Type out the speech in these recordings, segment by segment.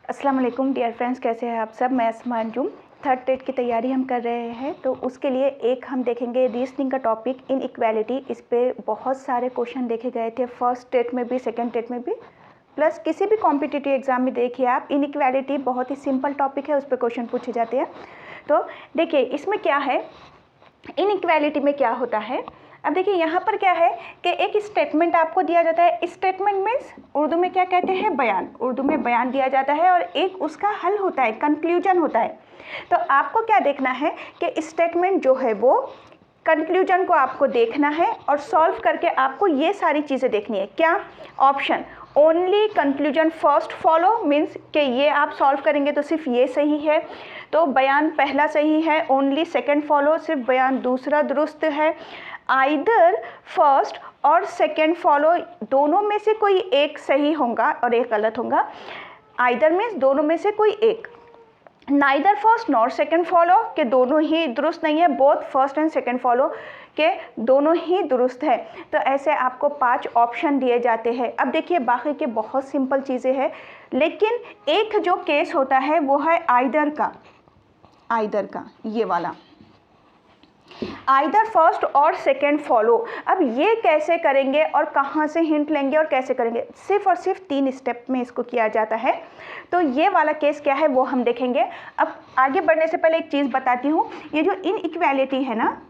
अस्सलाम वालेकुम dear friends, कैसे हैं आप सब। मैं अस्मा अंजुम। थर्ड टेट की तैयारी हम कर रहे हैं, तो उसके लिए एक हम देखेंगे रीजनिंग का टॉपिक इनइक्वालिटी। इस पे बहुत सारे क्वेश्चन देखे गए थे फर्स्ट टेट में भी, सेकंड टेट में भी, प्लस किसी भी कॉम्पिटिटिव एग्जाम में देखिए आप। इनइक्वालिटी बहुत ही सिंपल टॉपिक है, उस पर क्वेश्चन पूछे जाते हैं। तो देखिए इसमें क्या है, इनइक्वालिटी में क्या होता है। अब देखिए यहाँ पर क्या है कि एक स्टेटमेंट आपको दिया जाता है। स्टेटमेंट मीन्स उर्दू में क्या कहते हैं, बयान। उर्दू में बयान दिया जाता है और एक उसका हल होता है, कंक्लूजन होता है। तो आपको क्या देखना है कि स्टेटमेंट जो है वो कंक्लूजन को आपको देखना है और सॉल्व करके आपको ये सारी चीज़ें देखनी है। क्या option, only conclusion first follow, means कि ये आप सॉल्व करेंगे तो सिर्फ ये सही है, तो बयान पहला सही है। ओनली सेकंड फॉलो, सिर्फ बयान दूसरा दुरुस्त है। आइदर फर्स्ट और सेकंड फॉलो, दोनों में से कोई एक सही होगा और एक गलत होगा। आइदर मीन्स दोनों में से कोई एक। Neither first nor second follow, के दोनों ही दुरुस्त नहीं है। Both first and second follow के दोनों ही दुरुस्त है। तो ऐसे आपको 5 ऑप्शन दिए जाते हैं। अब देखिए बाकी के बहुत सिंपल चीज़ें हैं, लेकिन एक जो केस होता है वो है आइदर का। आइदर का ये वाला, आइदर फर्स्ट और सेकंड फॉलो। अब ये कैसे करेंगे और कहाँ से हिंट लेंगे और कैसे करेंगे, सिर्फ और सिर्फ 3 स्टेप में इसको किया जाता है। तो ये वाला केस क्या है वो हम देखेंगे। अब आगे बढ़ने से पहले एक चीज़ बताती हूँ, ये जो इनइक्वालिटी है ना,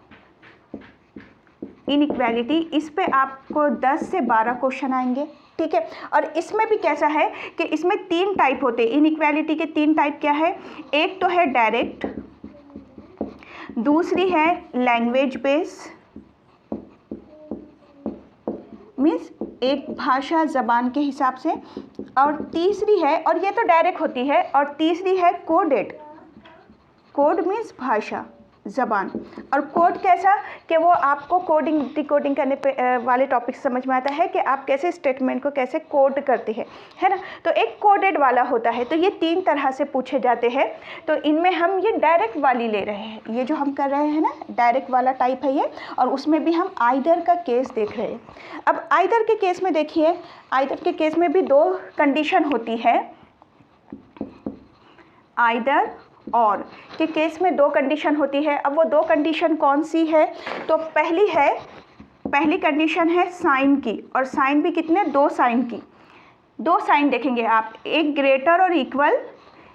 इनइक्वालिटी, इस पे आपको 10 से 12 क्वेश्चन आएंगे, ठीक है। और इसमें भी कैसा है कि इसमें 3 टाइप होते हैं। इनइक्वालिटी के 3 टाइप क्या है, एक तो है डायरेक्ट, दूसरी है लैंग्वेज बेस, मीन्स एक भाषा जबान के हिसाब से, और तीसरी है, और ये तो डायरेक्ट होती है, और तीसरी है कोडेड। कोड मीन्स भाषा जबान। और कोड कैसा कि वो आपको कोडिंग डिकोडिंग करने पे वाले टॉपिक समझ में आता है कि आप कैसे स्टेटमेंट को कैसे कोड करते हैं, है ना। तो एक कोडेड वाला होता है। तो ये 3 तरह से पूछे जाते हैं। तो इनमें हम ये डायरेक्ट वाली ले रहे हैं, ये जो हम कर रहे हैं ना, डायरेक्ट वाला टाइप है ये। और उसमें भी हम आइदर का केस देख रहे हैं। अब आइदर के केस में देखिए, आइदर के केस में भी 2 कंडीशन होती है। आइदर और के केस में 2 कंडीशन होती है। अब वो 2 कंडीशन कौन सी है, तो पहली कंडीशन है साइन की, और साइन भी कितने, 2 साइन की। 2 साइन देखेंगे आप, एक ग्रेटर और इक्वल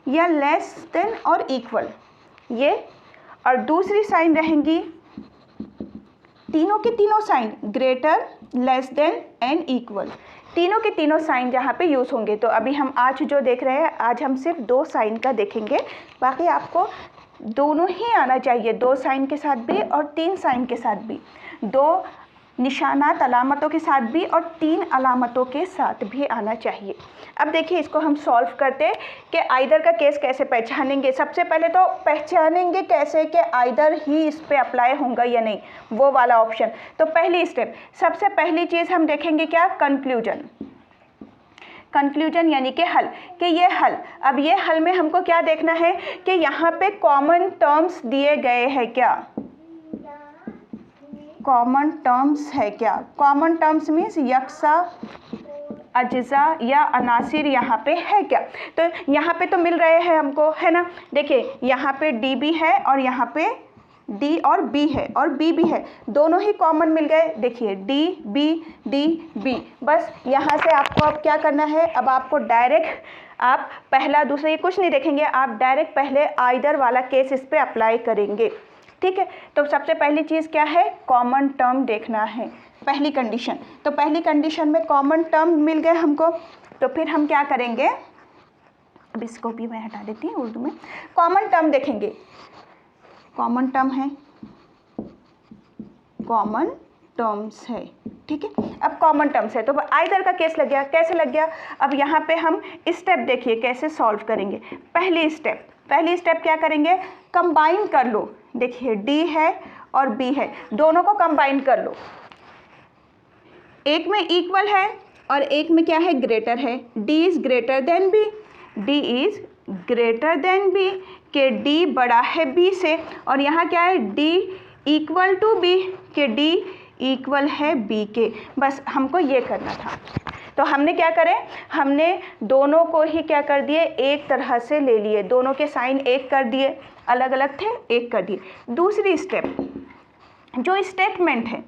या लेस देन और इक्वल, ये। और दूसरी साइन रहेंगी, तीनों के तीनों sign greater, less than and equal, तीनों के तीनों साइन जहाँ पे यूज़ होंगे। तो अभी हम आज जो देख रहे हैं, आज हम सिर्फ 2 साइन का देखेंगे। बाकी आपको दोनों ही आना चाहिए, 2 साइन के साथ भी और 3 साइन के साथ भी, 2 निशानात अलामतों के साथ भी और 3 अलामतों के साथ भी आना चाहिए। अब देखिए इसको हम सॉल्व करते हैं कि आइदर का केस कैसे पहचानेंगे। सबसे पहले तो पहचानेंगे कैसे कि आइदर ही इस पे अप्लाई होगा या नहीं, वो वाला ऑप्शन। तो पहली स्टेप, सबसे पहली चीज़ हम देखेंगे क्या, कंक्लूजन। कंक्लूजन यानी कि हल, कि ये हल। अब ये हल में हमको क्या देखना है कि यहाँ पे कॉमन टर्म्स दिए गए हैं क्या, कॉमन टर्म्स है क्या। कॉमन टर्म्स मीन्स यक्सा, अज्जा या अनासिर यहाँ पे है क्या। तो यहाँ पे तो मिल रहे हैं हमको, है ना। देखिए यहाँ पे डी भी है और यहाँ पे डी और बी है और बी भी है, दोनों ही कॉमन मिल गए। देखिए डी बी, बस यहाँ से आपको अब क्या करना है, अब आपको डायरेक्ट आप पहला दूसरा ये कुछ नहीं देखेंगे, आप डायरेक्ट पहले आइदर वाला केस इस पे अप्लाई करेंगे, ठीक है। तो सबसे पहली चीज़ क्या है, कॉमन टर्म देखना है, पहली कंडीशन। तो पहली कंडीशन में कॉमन टर्म मिल गए हमको, तो फिर हम क्या करेंगे, अब इसको भी मैं हटा देती हूँ। उर्दू में कॉमन टर्म देखेंगे, कॉमन टर्म है, कॉमन टर्म्स है, ठीक है। अब कॉमन टर्म्स है तो आइदर का केस लग गया। कैसे लग गया, अब यहाँ पे हम स्टेप देखिए कैसे सॉल्व करेंगे। पहली स्टेप क्या करेंगे, कंबाइन कर लो। देखिए डी है और बी है, दोनों को कंबाइन कर लो। एक में इक्वल है और एक में क्या है, ग्रेटर है। D is greater than B, D is greater than B, के डी बड़ा है बी से। और यहाँ क्या है, डी इक्वल टू बी, के डी इक्वल है बी के। बस हमको ये करना था। तो हमने क्या करें, हमने दोनों को ही क्या कर दिए, एक तरह से ले लिए, दोनों के साइन एक कर दिए, अलग अलग थे एक कर दिए। दूसरी स्टेप, जो स्टेटमेंट है,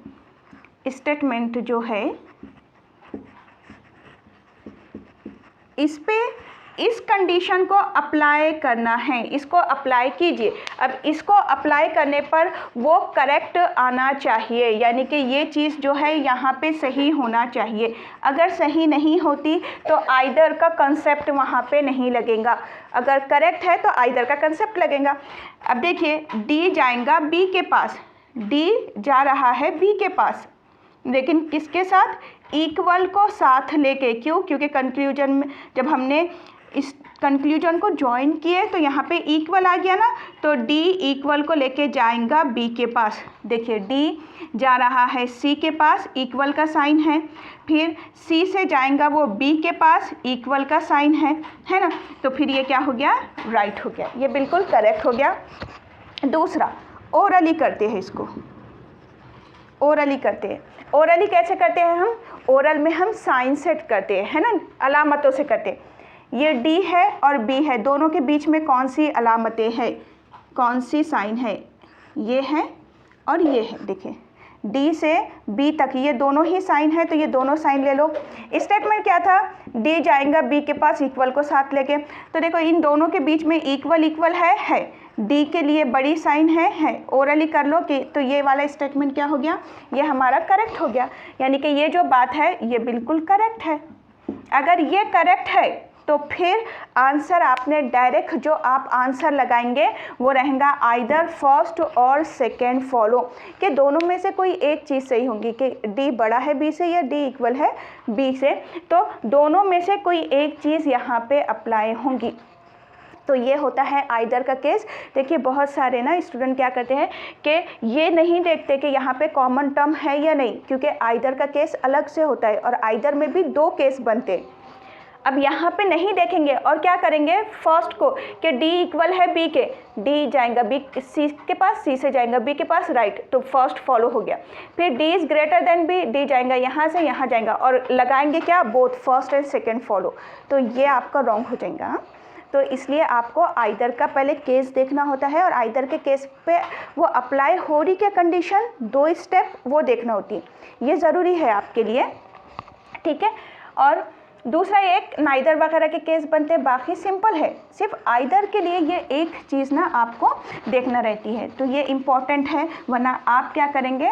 स्टेटमेंट जो है इस पे इस कंडीशन को अप्लाई करना है, इसको अप्लाई कीजिए। अब इसको अप्लाई करने पर वो करेक्ट आना चाहिए, यानी कि ये चीज़ जो है यहाँ पे सही होना चाहिए। अगर सही नहीं होती तो आइदर का कंसेप्ट वहाँ पे नहीं लगेगा, अगर करेक्ट है तो आइदर का कंसेप्ट लगेगा। अब देखिए डी जाएगा बी के पास, डी जा रहा है बी के पास, लेकिन किसके साथ, इक्वल को साथ लेके। क्यों, क्योंकि कंक्लूजन में जब हमने इस कंक्लूजन को ज्वाइन किए तो यहाँ पे इक्वल आ गया ना, तो डी इक्वल को लेके जाएगा बी के पास। देखिए डी जा रहा है सी के पास, इक्वल का साइन है, फिर सी से जाएगा वो बी के पास, इक्वल का साइन है ना, तो फिर ये क्या हो गया, राइट हो गया, ये बिल्कुल करेक्ट हो गया। दूसरा ओरली करते हैं, इसको ओरली करते हैं। ओरली कैसे करते हैं हम, ओरल में हम साइन सेट करते हैं, है ना, अलामतों से करते हैं। ये डी है और बी है, दोनों के बीच में कौन सी अलामतें हैं, कौन सी साइन है, ये है और ये है। देखिए डी से बी तक ये दोनों ही साइन है, तो ये दोनों साइन ले लो। स्टेटमेंट क्या था, डी जाएगा बी के पास इक्वल को साथ लेके, तो देखो इन दोनों के बीच में इक्वल इक्वल है, डी के लिए बड़ी साइन है। ओरली कर लो कि तो ये वाला स्टेटमेंट क्या हो गया, ये हमारा करेक्ट हो गया, यानी कि ये जो बात है ये बिल्कुल करेक्ट है। अगर ये करेक्ट है तो फिर आंसर आपने डायरेक्ट जो आप आंसर लगाएंगे वो रहेगा आइदर फर्स्ट और सेकेंड फॉलो, कि दोनों में से कोई एक चीज़ सही होगी, कि डी बड़ा है बी से या डी इक्वल है बी से, तो दोनों में से कोई एक चीज़ यहाँ पे अप्लाई होंगी। तो ये होता है आइदर का केस। देखिए बहुत सारे ना स्टूडेंट क्या करते हैं कि ये नहीं देखते कि यहाँ पे कॉमन टर्म है या नहीं, क्योंकि आइदर का केस अलग से होता है और आइदर में भी दो केस बनते हैं। अब यहाँ पे नहीं देखेंगे और क्या करेंगे, फर्स्ट को कि डी इक्वल है बी के, डी जाएगा बी सी के पास, सी से जाएगा बी के पास, राइट, तो फर्स्ट फॉलो हो गया। फिर D is greater than B, D जाएगा यहाँ से यहाँ जाएगा और लगाएंगे क्या, both first and second follow, तो ये आपका रॉन्ग हो जाएगा। तो इसलिए आपको आइदर का पहले केस देखना होता है और आइदर के केस पे वो अप्लाई हो रही क्या कंडीशन, दो स्टेप वो देखना होती है, ये ज़रूरी है आपके लिए, ठीक है। और दूसरा एक नाइदर वगैरह के केस बनते हैं, बाकी सिंपल है, सिर्फ आइदर के लिए ये एक चीज़ ना आपको देखना रहती है, तो ये इम्पॉर्टेंट है, वरना आप क्या करेंगे,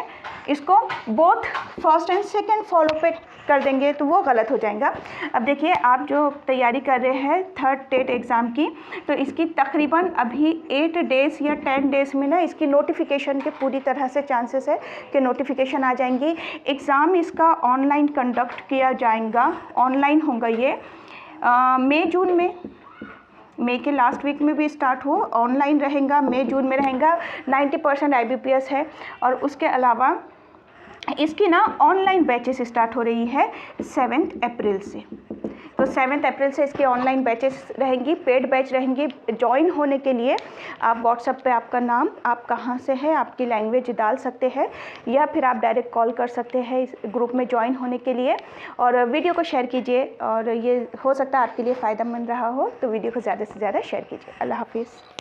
इसको both first and second follow पे कर देंगे तो वो गलत हो जाएगा। अब देखिए आप जो तैयारी कर रहे हैं थर्ड टेट एग्ज़ाम की, तो इसकी तकरीबन अभी 8 डेज़ या 10 डेज़ में ना इसकी नोटिफिकेशन के पूरी तरह से चांसेस है कि नोटिफिकेशन आ जाएंगी। एग्ज़ाम इसका ऑनलाइन कंडक्ट किया जाएगा, ऑनलाइन होगा ये मई जून में, मई के लास्ट वीक में भी स्टार्ट हो, ऑनलाइन रहेगा, मई जून में रहेगा। 90% IBPS है और उसके अलावा इसकी ना ऑनलाइन बैचेस स्टार्ट हो रही है 7 अप्रैल से, तो 7 अप्रैल से इसकी ऑनलाइन बैचेस रहेंगी, पेड बैच रहेंगी। ज्वाइन होने के लिए आप व्हाट्सएप पे आपका नाम, आप कहाँ से है, आपकी लैंग्वेज डाल सकते हैं, या फिर आप डायरेक्ट कॉल कर सकते हैं इस ग्रुप में ज्वाइन होने के लिए। और वीडियो को शेयर कीजिए, और ये हो सकता है आपके लिए फ़ायदेमंद रहा हो, तो वीडियो को ज़्यादा से ज़्यादा शेयर कीजिए। अल्लाह हाफिज़।